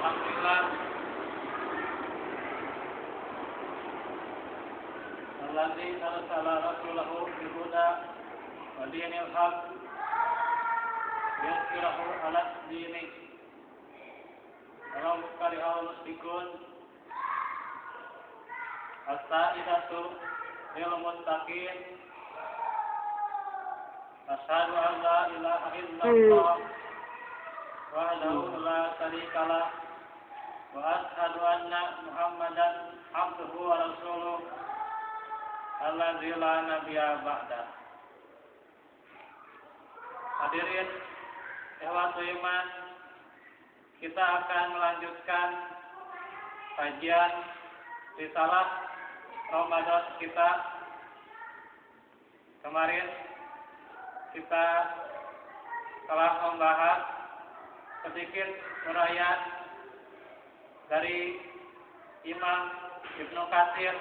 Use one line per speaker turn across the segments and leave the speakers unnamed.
Alhamdulillah. Alladzi arsala rasulahu bil huda wa dinil haq liyudhhirahu 'ala dini walau karihal musyrikun. As-sa'idatu lil muttaqin. Asyhadu an la ilaha illallah wahdahu la syarika lah wa asyhadu anna Muhammadan abduhu wa rasuluh alladzi la nabiyya ba'da. Hadirin ikhwatul iman, kita akan melanjutkan kajian risalah Ramadan kita. Kemarin kita telah membahas sedikit uraian dari Imam Ibnu Katsir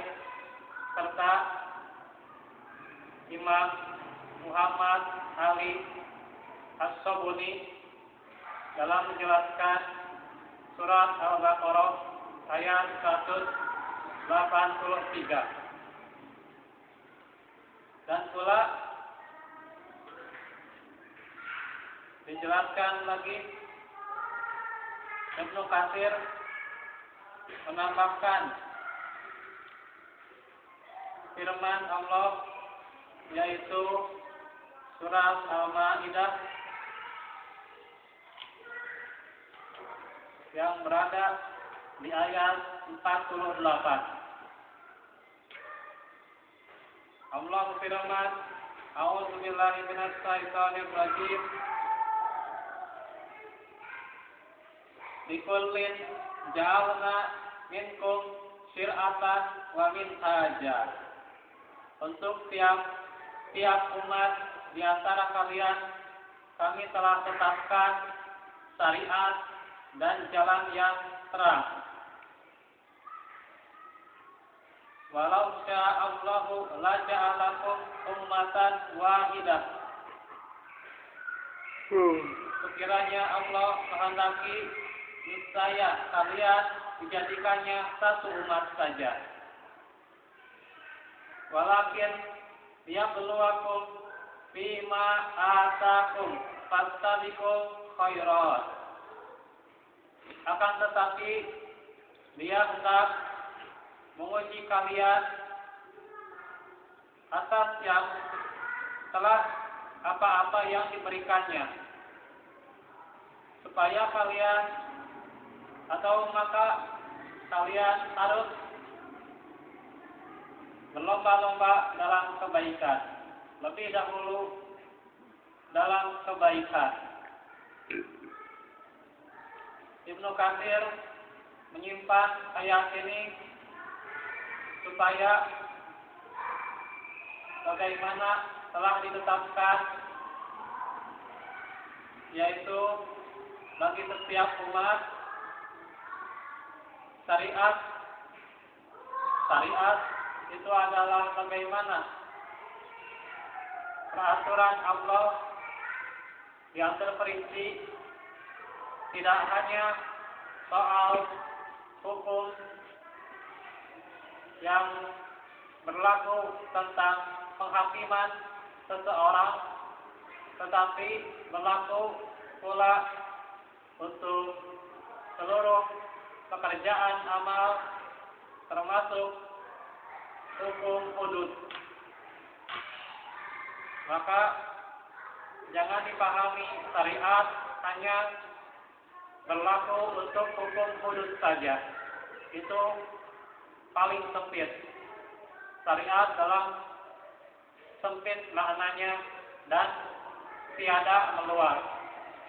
serta Imam Muhammad Ali As-Sabuni dalam menjelaskan surat Al-Baqarah ayat 183. Dan pula dijelaskan lagi Ibnu Katsir menambahkan firman Allah, yaitu surat Al-Maidah yang berada di ayat 48. Allah berfirman, A'udzu billahi minasy syaithanir rajim. Likullin ja'alna minkum syir'atan wa minhaja. Untuk tiap umat di antara kalian kami telah tetapkan syariat dan jalan yang terang. Walau sya'allahu la ja'alakum ummatan wahidah. Sekiranya Allah kehendaki, niscaya kalian dijadikannya satu umat saja. Walakin liyabluwakum fima atakum fastabiqul khairat. Akan tetapi Dia hendak menguji kalian atas yang telah apa-apa yang diberikannya, supaya kalian maka kalian harus berlomba-lomba dalam kebaikan, lebih dahulu dalam kebaikan. Ibnu Katsir menyimpan ayat ini supaya bagaimana telah ditetapkan, yaitu bagi setiap umat syariat itu adalah bagaimana peraturan Allah yang terperinci, tidak hanya soal hukum yang berlaku tentang penghakiman seseorang, tetapi berlaku pula untuk seluruh pekerjaan amal, termasuk hukum hudud. Maka jangan dipahami syariat hanya berlaku untuk hukum hudud saja. Itu paling sempit. Syariat dalam sempit maknanya dan tiada meluas.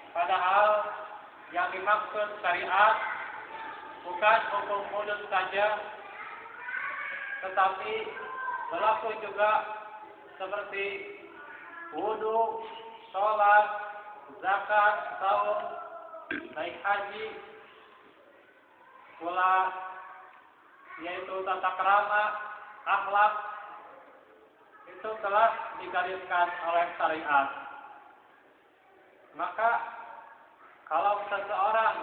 Padahal yang dimaksud syariat bukan hukum hudud saja, tetapi berlaku juga seperti wudu, sholat, zakat, saum, naik haji, pula yaitu tata krama, akhlak, itu telah digariskan oleh syariat. Maka kalau seseorang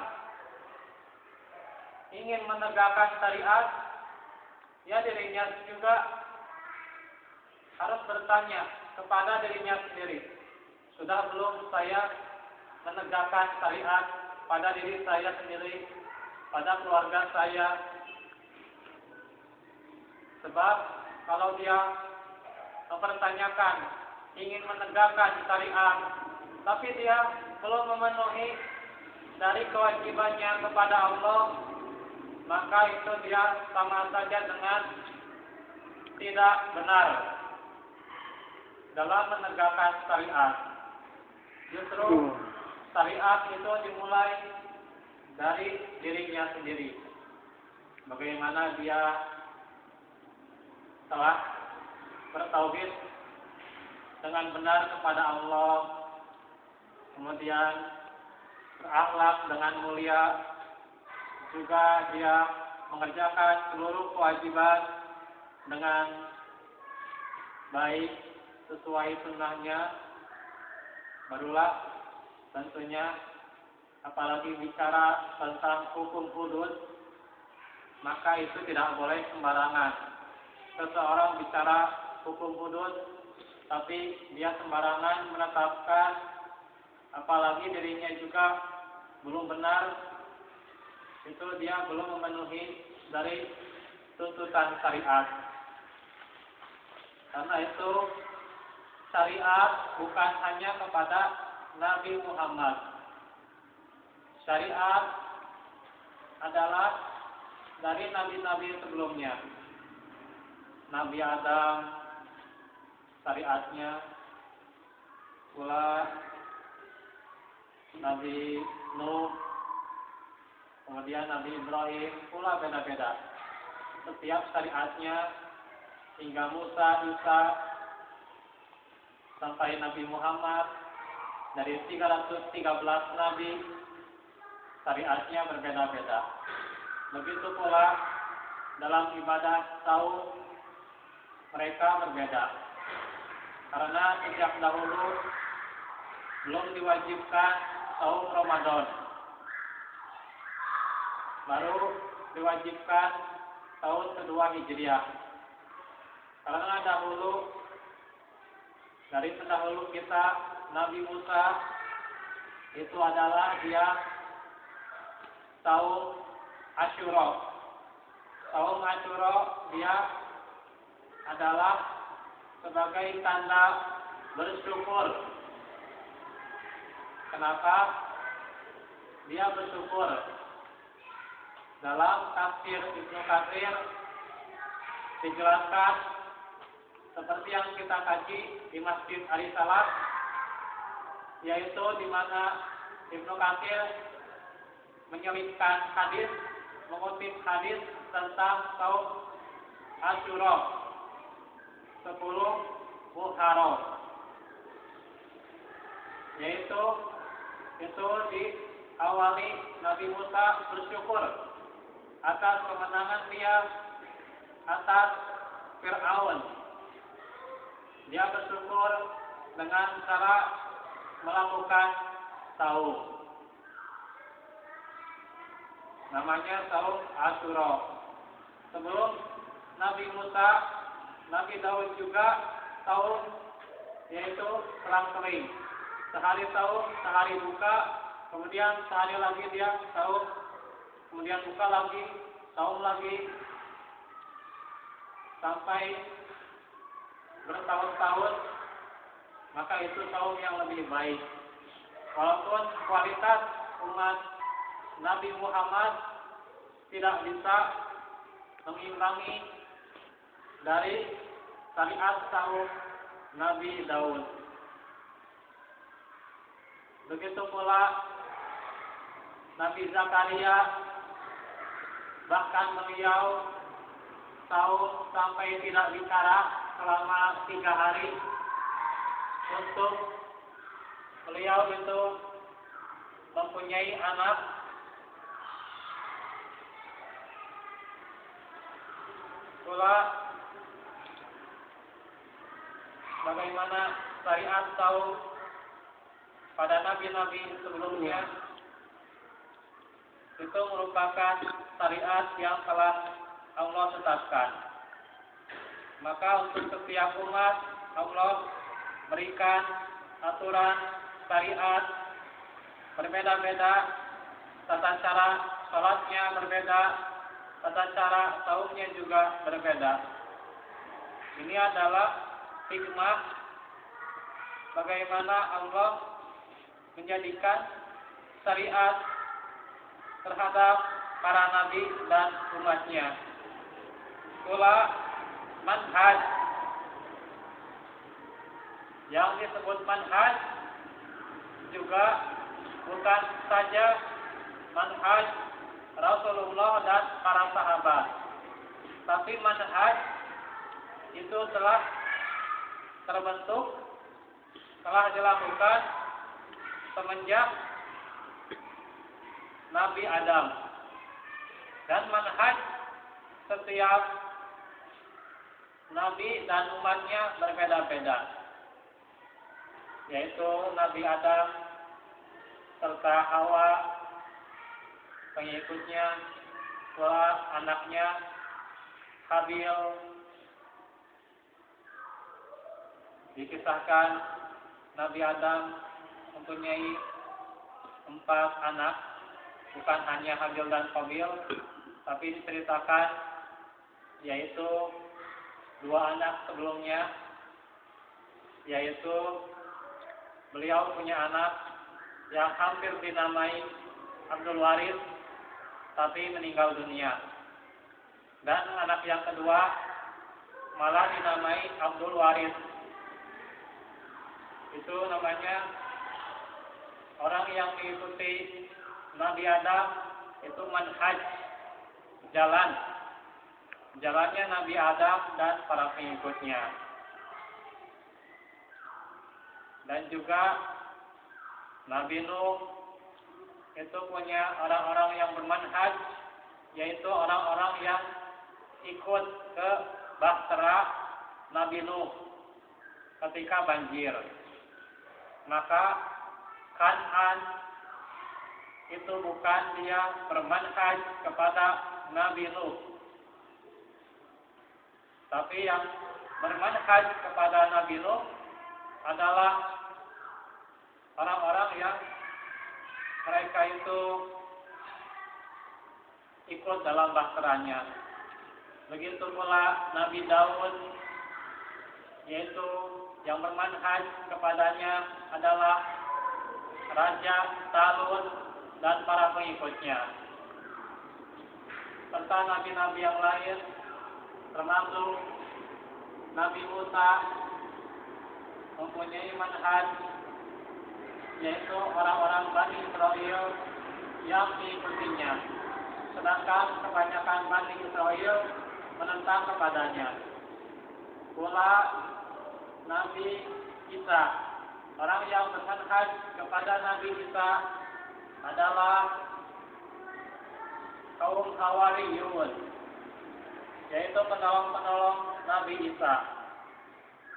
ingin menegakkan syariat, ya dirinya juga harus bertanya kepada dirinya sendiri, sudah belum saya menegakkan syariat pada diri saya sendiri, pada keluarga saya? Sebab kalau dia mempertanyakan, ingin menegakkan syariat, tapi dia belum memenuhi dari kewajibannya kepada Allah, maka itu dia sama saja dengan tidak benar dalam menegakkan syariat. Justru syariat itu dimulai dari dirinya sendiri. Bagaimana dia telah bertauhid dengan benar kepada Allah, kemudian berakhlak dengan mulia, juga dia mengerjakan seluruh kewajiban dengan baik sesuai sunnahnya, barulah tentunya apalagi bicara tentang hukum hudud, maka itu tidak boleh sembarangan. Seseorang bicara hukum hudud tapi dia sembarangan menetapkan, apalagi dirinya juga belum benar, itu dia belum memenuhi dari tuntutan syariat. Karena itu syariat bukan hanya kepada Nabi Muhammad. Syariat adalah dari nabi-nabi sebelumnya. Nabi Adam syariatnya, pula Nabi Nuh, kemudian Nabi Ibrahim, pula beda-beda setiap syariatnya, hingga Musa, Isa, sampai Nabi Muhammad. Dari 313 Nabi, syariatnya berbeda-beda. Begitu pula dalam ibadah saum, mereka berbeda. Karena sejak dahulu belum diwajibkan saum Ramadan, baru diwajibkan tahun kedua Hijriah. Karena dahulu, dari pendahulu kita, Nabi Musa, itu adalah dia saum Asyura. Saum Asyura dia adalah sebagai tanda bersyukur. Kenapa dia bersyukur? Dalam tafsir Ibnu Katsir dijelaskan seperti yang kita kaji di Masjid Arisalat, yaitu di mana Ibnu Katsir menyelipkan hadis, mengutip hadis tentang saum Asyura 10 Muharram, yaitu itu diawali Nabi Musa bersyukur atas kemenangan dia atas Fir'aun. Dia bersyukur dengan cara melakukan saum, namanya saum Asyura. Sebelum Nabi Musa, Nabi Daud juga saum, yaitu perang kering. Sehari saum, sehari buka, kemudian sehari lagi dia saum, kemudian buka lagi, saum lagi, sampai bertahun-tahun. Maka itu saum yang lebih baik. Walaupun kualitas umat Nabi Muhammad tidak bisa mengimbangi dari syariat saum Nabi Daud. Begitu pula Nabi Zakaria, bahkan beliau saum sampai tidak bicara selama 3 hari untuk beliau itu mempunyai anak. Pula bagaimana syariat saum pada nabi-nabi sebelumnya, itu merupakan syariat yang telah Allah tetapkan. Maka untuk setiap umat Allah berikan aturan syariat berbeda-beda, tata cara salatnya berbeda, tata cara saumnya juga berbeda. Ini adalah hikmah bagaimana Allah menjadikan syariat terhadap para nabi dan umatnya. Pula manhaj, yang disebut manhaj juga bukan saja manhaj Rasulullah dan para sahabat, tapi manhaj itu telah terbentuk, telah dilakukan semenjak Nabi Adam. Dan manhaj setiap Nabi dan umatnya berbeda-beda, yaitu Nabi Adam serta Hawa, pengikutnya, pula anaknya Habil. Dikisahkan Nabi Adam mempunyai 4 anak, bukan hanya Habil dan Qabil, tapi diceritakan yaitu 2 anak sebelumnya, yaitu beliau punya anak yang hampir dinamai Abdul Waris, tapi meninggal dunia. Dan anak yang kedua malah dinamai Abdul Waris. Itu namanya orang yang mengikuti Nabi Adam, itu manhaj, jalannya Nabi Adam dan para pengikutnya. Dan juga Nabi Nuh itu punya orang-orang yang bermanhaj, yaitu orang-orang yang ikut ke bahtera Nabi Nuh ketika banjir. Maka Kan'an itu bukan dia bermanhaj kepada Nabi Nuh, tapi yang bermanhaj kepada Nabi Nuh adalah orang-orang yang mereka itu ikut dalam bahteranya. Begitu pula Nabi Daud, yaitu yang bermanhaj kepadanya adalah Raja Talut dan para pengikutnya, serta nabi-nabi yang lain, termasuk Nabi Musa mempunyai manhaj, yaitu orang-orang Bani Israel yang mengikutinya, sedangkan kebanyakan Bani Israel menentang kepadanya. Pula Nabi Isa, orang yang bermanhaj kepada Nabi Isa adalah kaum Hawariyun, yaitu penolong-penolong Nabi Isa.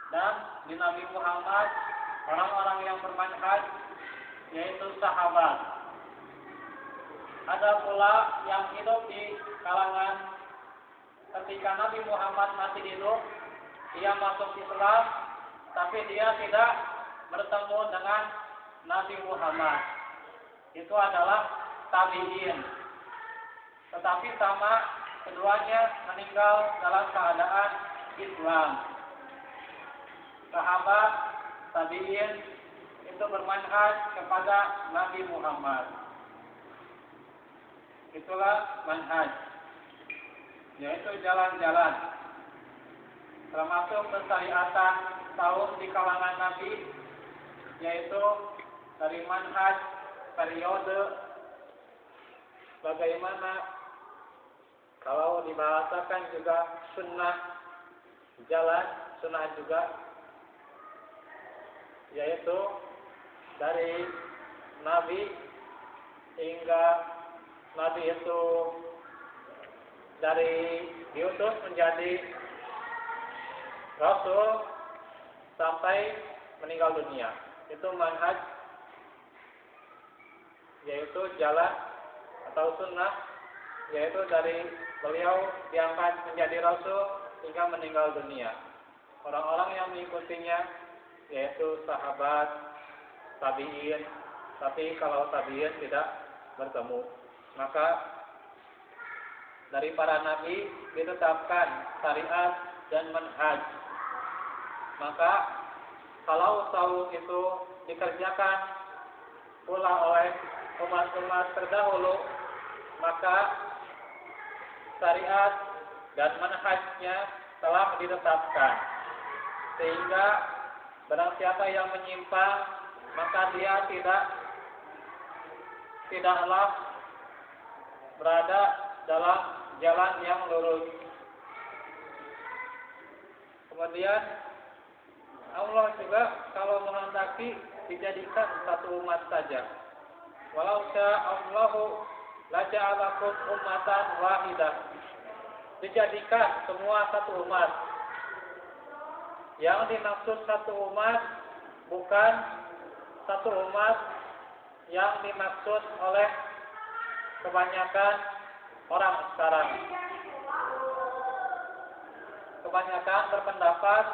Dan di Nabi Muhammad, orang-orang yang bermanhaj yaitu sahabat. Ada pula yang hidup di kalangan ketika Nabi Muhammad masih hidup, dia masuk Islam, tapi dia tidak bertemu dengan Nabi Muhammad. Itu adalah tabi'in. Tetapi sama keduanya meninggal dalam keadaan Islam. Sahabat tabi'in itu bermanhaj kepada Nabi Muhammad. Itulah manhaj, yaitu jalan-jalan, termasuk pensyariatan tahun di kalangan Nabi, yaitu dari manhaj periode bagaimana kalau dibahasakan juga sunnah jalan, sunnah juga, yaitu dari Nabi hingga Nabi itu dari diutus menjadi Rasul sampai meninggal dunia. Itu manhaj, yaitu jalan atau sunnah, yaitu dari beliau diangkat menjadi rasul hingga meninggal dunia. Orang-orang yang mengikutinya yaitu sahabat, tabi'in, tapi kalau tabi'in tidak bertemu, maka dari para nabi ditetapkan syariat dan manhaj. Maka kalau tasawuf itu dikerjakan pula oleh umat-umat terdahulu, maka syariat dan manhajnya telah ditetapkan, sehingga barang siapa yang menyimpang maka dia tidaklah berada dalam jalan yang lurus. Kemudian Allah juga kalau menghendaki dijadikan satu umat saja. Walau sya'allahu laja'alakum ummatan wahidah. Dijadikan semua satu umat. Yang dimaksud satu umat bukan satu umat yang dimaksud oleh kebanyakan orang sekarang. Kebanyakan berpendapat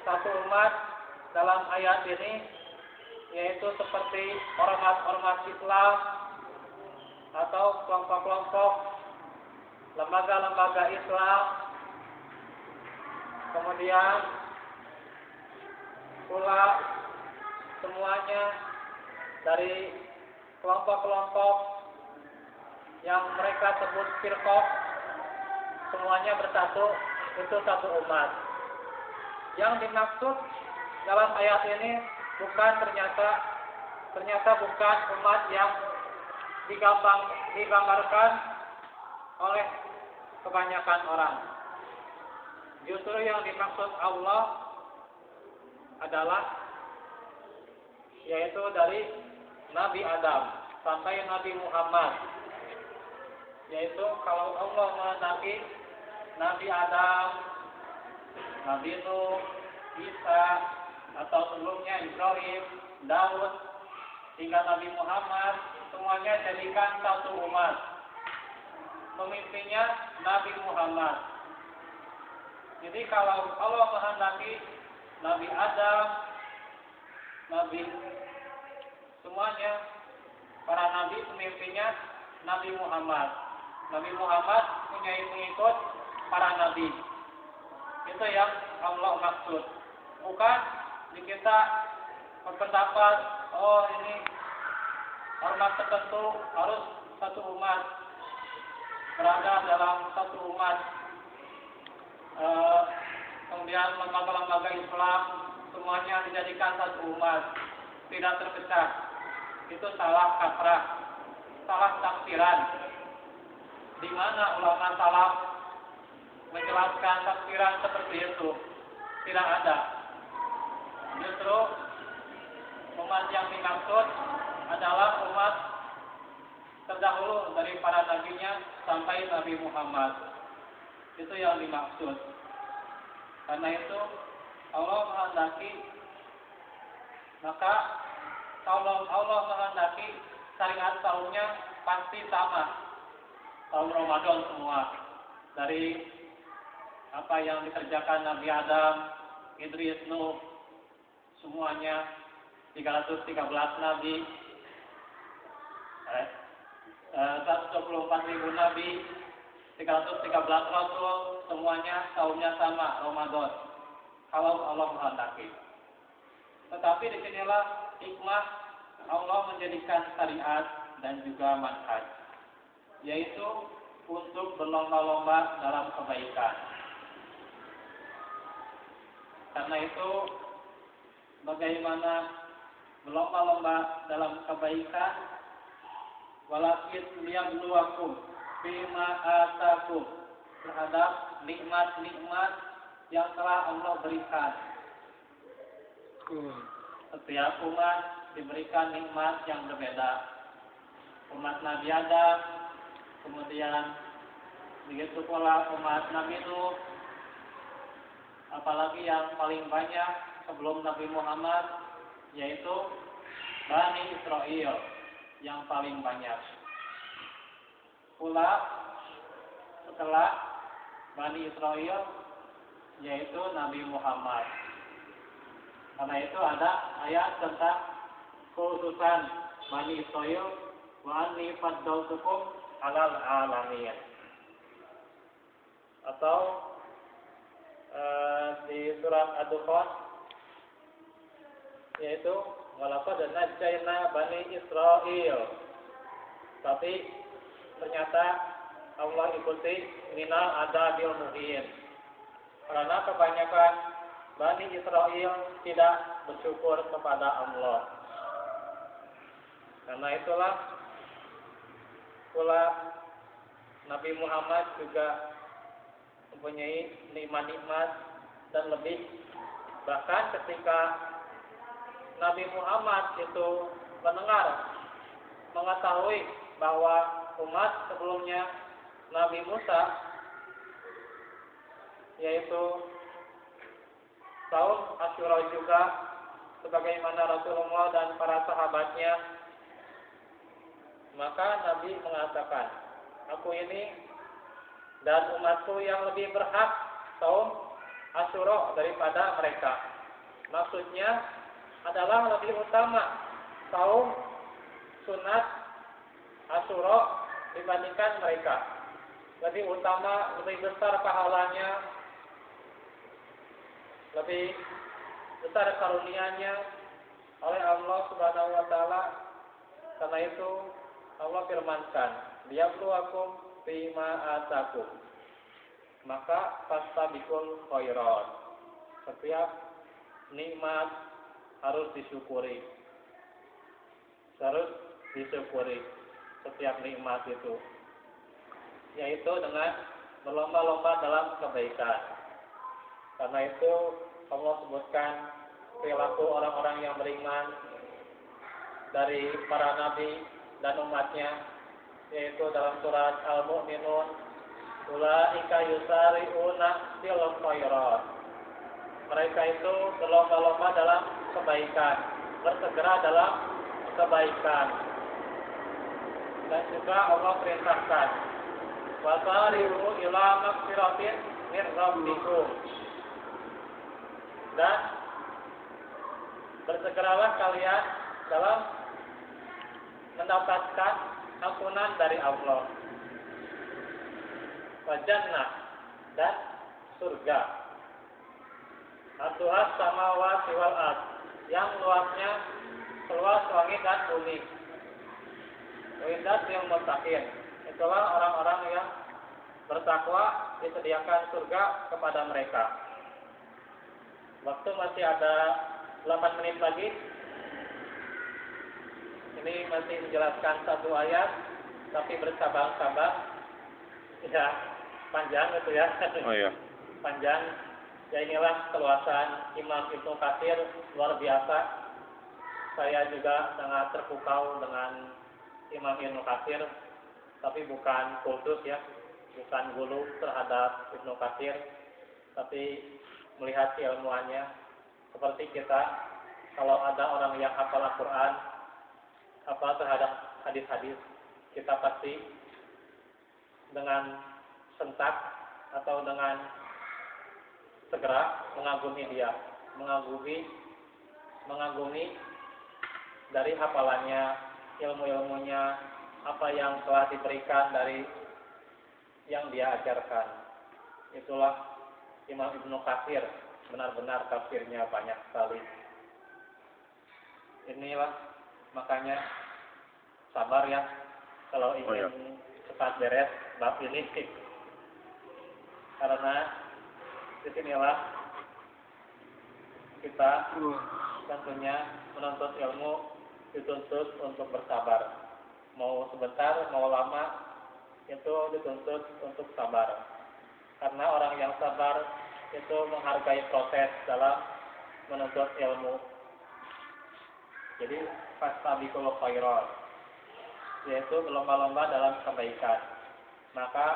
satu umat dalam ayat ini yaitu seperti ormas-ormas Islam atau kelompok-kelompok lembaga-lembaga Islam, kemudian pula semuanya dari kelompok-kelompok yang mereka sebut firqah, semuanya bersatu, itu satu umat. Yang dimaksud dalam ayat ini bukan ternyata bukan umat yang digambarkan oleh kebanyakan orang. Justru yang dimaksud Allah adalah yaitu dari Nabi Adam sampai Nabi Muhammad. Yaitu kalau Allah menghendaki Nabi Adam, Nabi Nuh, Isa, atau sebelumnya Ibrahim, Daud, hingga Nabi Muhammad, semuanya jadikan satu umat. Pemimpinnya Nabi Muhammad. Jadi kalau Allah menghendaki Nabi Adam, Nabi semuanya, para nabi pemimpinnya Nabi Muhammad. Nabi Muhammad punya pengikut para nabi. Itu yang Allah maksud. Bukan di kita berpendapat, oh ini ormas tertentu harus satu umat, berada dalam satu umat. Kemudian lembaga-lembaga Islam semuanya dijadikan satu umat, tidak terpecah. Itu salah kaprah, salah tafsiran. Di mana ulama salaf menjelaskan tafsiran seperti itu? Tidak ada. Justru umat yang dimaksud adalah umat terdahulu dari para nabinya sampai Nabi Muhammad. Itu yang dimaksud. Karena itu Allah menghendaki, maka kalau Allah menghendaki syariat tahunnya pasti sama. Tahun Ramadan semua. Dari apa yang dikerjakan Nabi Adam, Idris, Nuh, semuanya 313 nabi, 124.000 nabi, 313 rasul, semuanya tahunnya sama, Ramadan. Kalau Allah menghendaki. Tetapi disinilah hikmah Allah menjadikan syariat dan juga manhaj, yaitu untuk berlomba-lomba dalam kebaikan. Karena itu, bagaimana berlomba-lomba dalam kebaikan, walakin liyabluwakum bima atakum, terhadap nikmat-nikmat yang telah Allah berikan. Setiap umat diberikan nikmat yang berbeda. Umat Nabi Adam, kemudian begitu pula umat Nabi Nuh, apalagi yang paling banyak sebelum Nabi Muhammad, yaitu Bani Israel yang paling banyak. pula setelah Bani Israel, yaitu Nabi Muhammad. Karena itu ada ayat tentang kekhususan Bani Israel, wa anni faddaltukum 'alal 'alamin. Atau di surat Ad-Dukhan, yaitu walaqad najjayna Bani Israel. Tapi ternyata Allah ikuti minal adabil muhin. Karena kebanyakan Bani Israel tidak bersyukur kepada Allah. Karena itulah pula Nabi Muhammad juga mempunyai nikmat-nikmat dan lebih. Bahkan ketika Nabi Muhammad itu mengetahui bahwa umat sebelumnya Nabi Musa, yaitu tahun Asyura juga, sebagaimana Rasulullah dan para sahabatnya, maka Nabi mengatakan, aku ini dan umatku yang lebih berhak tahun Asyura daripada mereka. Maksudnya adalah lebih utama tahun sunat Asyura dibandingkan mereka. Lebih utama, lebih besar pahalanya, lebih besar karunia-Nya oleh Allah Subhanahu wa taala. Karena itu Allah firmankan, liyabluwakum fima atakum. Maka fastabiqul khairat. Setiap nikmat harus disyukuri. Harus disyukuri setiap nikmat itu, yaitu dengan berlomba-lomba dalam kebaikan. Karena itu Allah sebutkan perilaku orang-orang yang beriman dari para nabi dan umatnya, yaitu dalam surat Al-Mu'minun, ulaika yusari'una fil khairat. Mereka itu berlomba-lomba dalam kebaikan, bersegera dalam kebaikan. Dan juga Allah perintahkan, wasari'u ila maghfiratin min rabbikum. Dan bersegeralah kalian dalam mendapatkan ampunan dari Allah. Wa jannah, dan surga. Atuhas samawati wal ard, yang luasnya seluas langit dan bumi. Uiddat lil muttaqin, itulah orang-orang yang bertakwa, disediakan surga kepada mereka. Waktu masih ada 8 menit lagi. Ini masih menjelaskan satu ayat, tapi bercabang-cabang. Ya, panjang gitu ya. Oh iya. Panjang. Ya, inilah keluasan Imam Ibnu Katsir, luar biasa. Saya juga sangat terpukau dengan Imam Ibnu Katsir, tapi bukan kultus ya, bukan gulu terhadap Ibnu Katsir, tapi melihat keilmuannya. Seperti kita, kalau ada orang yang hafal Al-Quran, hafal terhadap hadis-hadis, kita pasti dengan sentak atau dengan segera mengagumi dia, mengagumi dari hafalannya, ilmu-ilmunya, apa yang telah diberikan dari yang dia ajarkan. Itulah Imam Ibnu Katsir, benar-benar tafsirnya banyak sekali. Inilah makanya sabar ya kalau ingin cepat beres bab ini, karena disinilah kita tentunya menuntut ilmu dituntut untuk bersabar. Mau sebentar, mau lama, itu dituntut untuk sabar. Karena orang yang sabar itu menghargai proses dalam menuntut ilmu. Jadi fastabiqul khairat, yaitu berlomba-lomba dalam kebaikan. Maka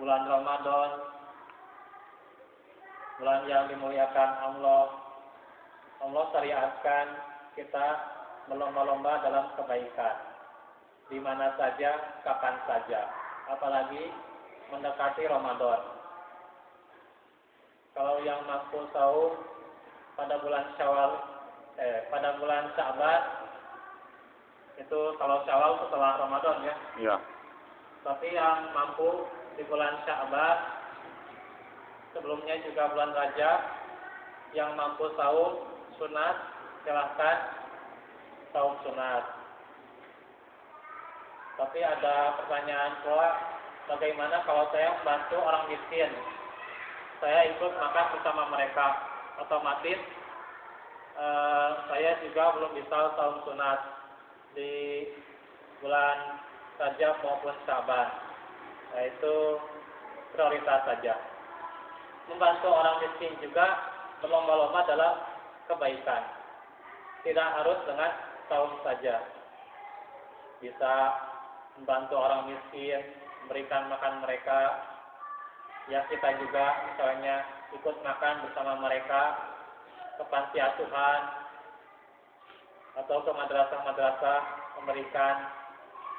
bulan Ramadan, bulan yang dimuliakan Allah syariatkan kita berlomba-lomba dalam kebaikan, di mana saja, kapan saja. apalagi mendekati Ramadan. Kalau yang mampu saum pada bulan pada bulan Sya'ban, itu kalau Syawal setelah Ramadan ya.
Iya.
Tapi yang mampu di bulan Sya'ban, sebelumnya juga bulan Rajab, yang mampu saum sunat, silahkan saum sunat. Tapi ada pertanyaan pula, bagaimana kalau saya membantu orang miskin? Saya ikut makan bersama mereka, otomatis saya juga belum bisa saum sunat di bulan Rajab maupun Sya'ban. Nah, itu prioritas saja. Membantu orang miskin juga berlomba-lomba dalam kebaikan. Tidak harus dengan saum saja. Bisa membantu orang miskin, memberikan makan mereka. Ya, kita juga misalnya ikut makan bersama mereka ke panti asuhan atau ke madrasah-madrasah, memberikan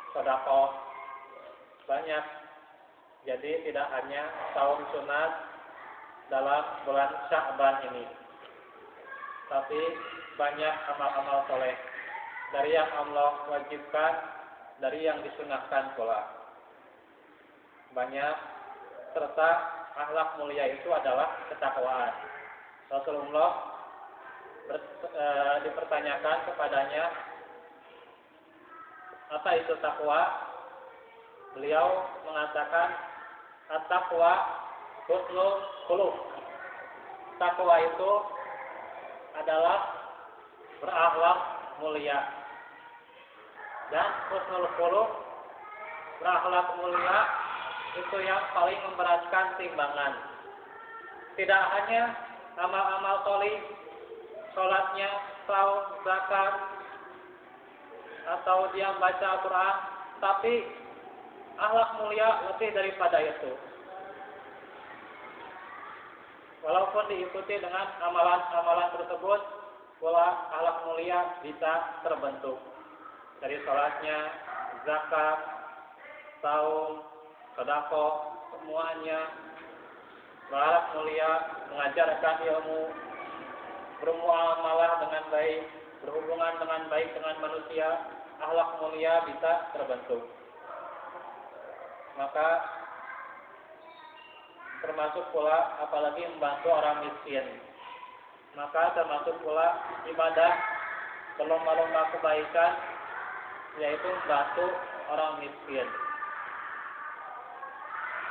sedekah banyak. Jadi tidak hanya saum sunat dalam bulan Sya'ban ini, tapi banyak amal-amal soleh dari yang Allah wajibkan, dari yang disunahkan pula. Banyak. Serta akhlak mulia itu adalah ketakwaan. Rasulullah dipertanyakan kepadanya, apa itu takwa? Beliau mengatakan, at-taqwa husnul khuluq. Takwa itu adalah berakhlak mulia. Dan husnul khuluq, berakhlak mulia, itu yang paling memberatkan timbangan. Tidak hanya amal-amal solih, sholatnya, saum, zakat, atau dia membaca Al-Quran, tapi akhlak mulia lebih daripada itu. Walaupun diikuti dengan amalan-amalan tersebut, pula akhlak mulia bisa terbentuk dari sholatnya, zakat, saum, sedekah, semuanya. Berakhlak mulia, mengajarkan ilmu, bermuamalah dengan baik, berhubungan dengan baik dengan manusia, akhlak mulia bisa terbentuk. Maka termasuk pula apalagi membantu orang miskin. Maka termasuk pula ibadah berlomba-lomba kebaikan, yaitu membantu orang miskin.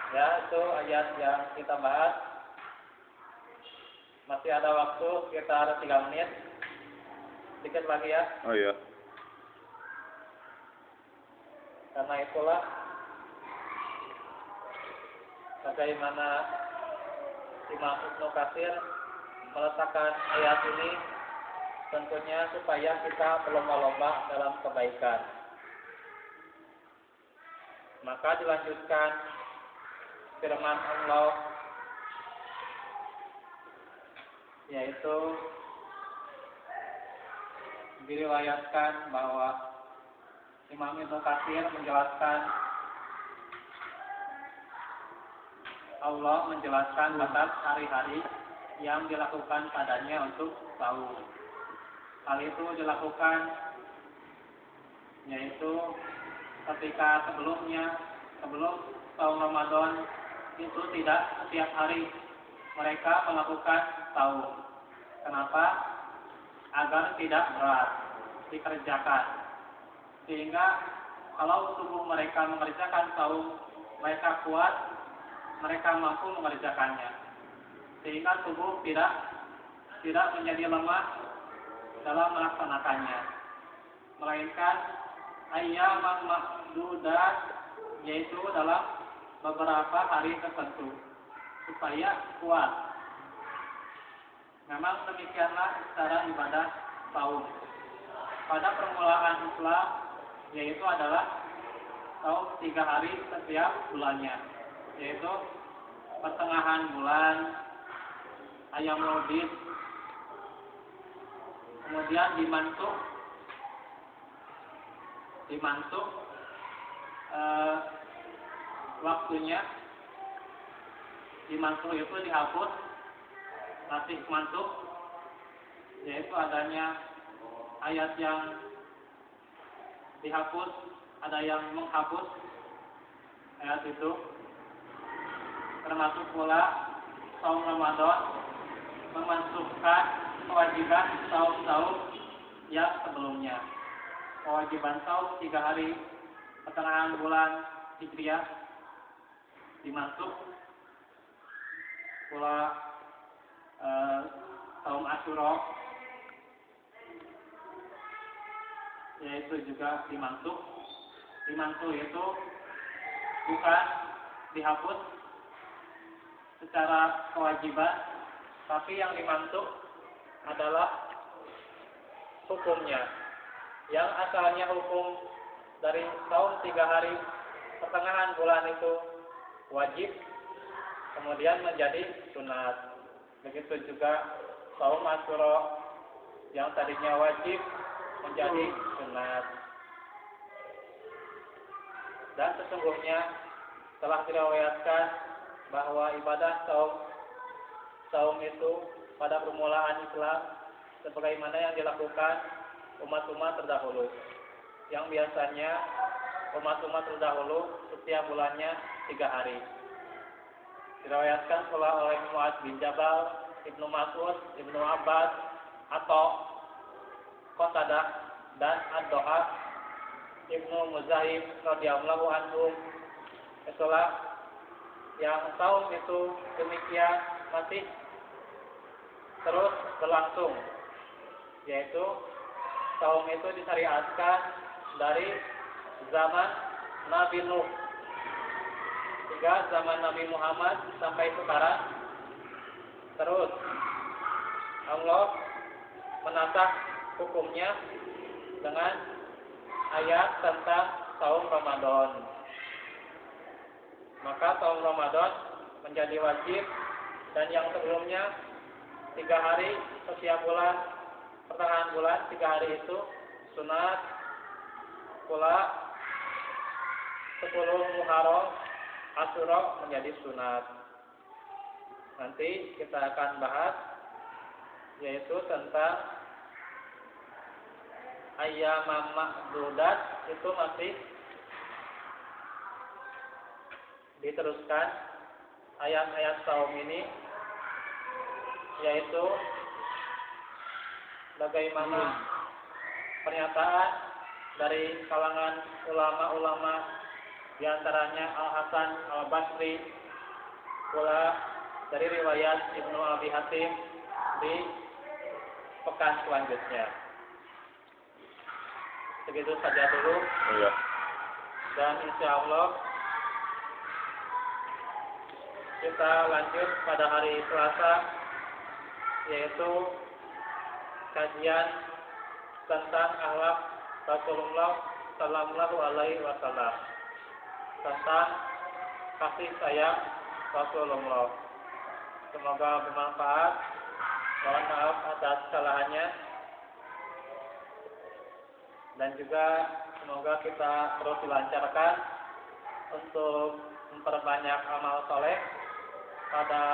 Ya, itu ayat yang kita bahas. Masih ada waktu sekitar 3 menit. Sedikit lagi ya.
Oh iya.
Karena itulah bagaimana Imam Ibnu Katsir meletakkan ayat ini, tentunya supaya kita berlomba-lomba dalam kebaikan. Maka dilanjutkan firman Allah, yaitu diriwayatkan bahwa Imam Ibnu Katsir menjelaskan, Allah menjelaskan batas hari-hari yang dilakukan padanya untuk saum. Hal itu dilakukan yaitu ketika sebelum saum Ramadan itu tidak setiap hari mereka melakukan saum. Kenapa? Agar tidak berat dikerjakan. Sehingga kalau tubuh mereka mengerjakan saum, mereka kuat, mereka mampu mengerjakannya. Sehingga tubuh tidak menjadi lemah dalam melaksanakannya. Melainkan ayyaman mahdudat, yaitu dalam beberapa hari tertentu, supaya kuat. Memang demikianlah cara ibadah saum. Pada permulaan Islam, yaitu adalah saum 3 hari setiap bulannya, yaitu pertengahan bulan, Ayyamul Bid, kemudian dimantuk waktunya di mansuh itu dihapus, masih mansuh, yaitu adanya ayat yang dihapus, ada yang menghapus ayat itu, termasuk pula saum Ramadan memansuhkan kewajiban saum-saum yang sebelumnya. Kewajiban saum 3 hari pertengahan bulan Hijriah dimasuk, pula saum Asyura yaitu juga dimasuk. Dimasuk itu bukan dihapus secara kewajiban, tapi yang dimasuk adalah hukumnya. Yang asalnya hukum dari saum 3 hari pertengahan bulan itu wajib, kemudian menjadi sunat. Begitu juga saum Asyura yang tadinya wajib menjadi sunat. Dan sesungguhnya telah diriwayatkan bahwa ibadah saum itu pada permulaan Islam sebagaimana yang dilakukan umat-umat terdahulu, yang biasanya umat-umat terdahulu setiap bulannya 3 hari. Diriwayatkan pula oleh Mu'adz bin Jabal, Ibnu Mas'ud, Ibnu Abbas, atau Qatadah dan Ad-Dohak, Ibnu Muzahim radhiyallahu anhum. Itulah yang saum itu demikian masih terus berlangsung, yaitu saum itu disyariatkan dari zaman Nabi Nuh hingga zaman Nabi Muhammad sampai sekarang. Terus Allah menatah hukumnya dengan ayat tentang saum Ramadan. Maka saum Ramadan menjadi wajib, dan yang sebelumnya 3 hari setiap bulan, pertengahan bulan 3 hari itu sunat. Pula 10 Muharram Asyura menjadi sunat. Nanti kita akan bahas yaitu tentang ayyam ma'dudat, itu masih diteruskan ayat-ayat saum ini, yaitu bagaimana pernyataan dari kalangan ulama-ulama, diantaranya Al-Hasan Al-Basri, pula dari riwayat Ibnu Abi Hatim di pekan selanjutnya. Segitu saja dulu. Iya. Dan insya Allah kita lanjut pada hari Selasa, yaitu kajian tentang akhlak Rasulullah Sallallahu Alaihi Wasallam, tentang kasih sayang Rasulullah. Semoga bermanfaat. Mohon maaf atas kesalahannya, dan juga semoga kita terus dilancarkan untuk memperbanyak amal soleh pada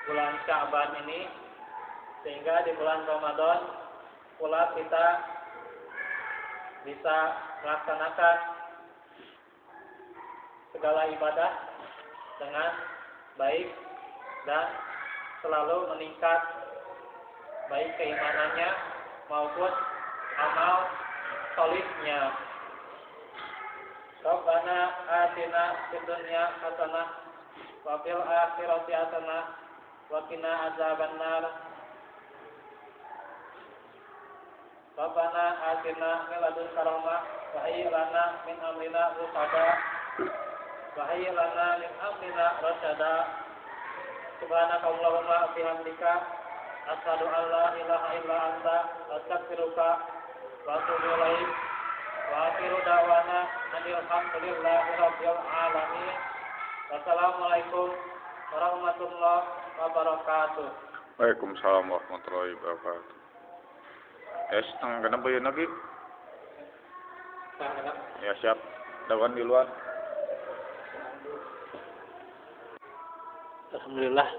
bulan Sya'ban ini, sehingga di bulan Ramadan pula kita bisa melaksanakan segala ibadah dengan baik dan selalu meningkat baik keimanannya maupun amal solihnya. Rabbana atina fid dunya hasanah wa fil akhirati hasanah wa qina azabannar. Rabbana atina min ladunka rahmah wa hayyi lana min amrina rashada wa hayyi lana min amrina rashada. Subhanakallahumma bihamdika asyhadu an la ilaha illa anta astaghfiruka wa atubu ilaik. Wa akhiru da'wana alhamdulillahi rabbil alamin. Wassalamualaikum warahmatullahi wabarakatuh.
Waalaikumsalam warahmatullahi wabarakatuh. Setengah kenapa ya lagi? Ya siap. Dawan di luar.
Alhamdulillah.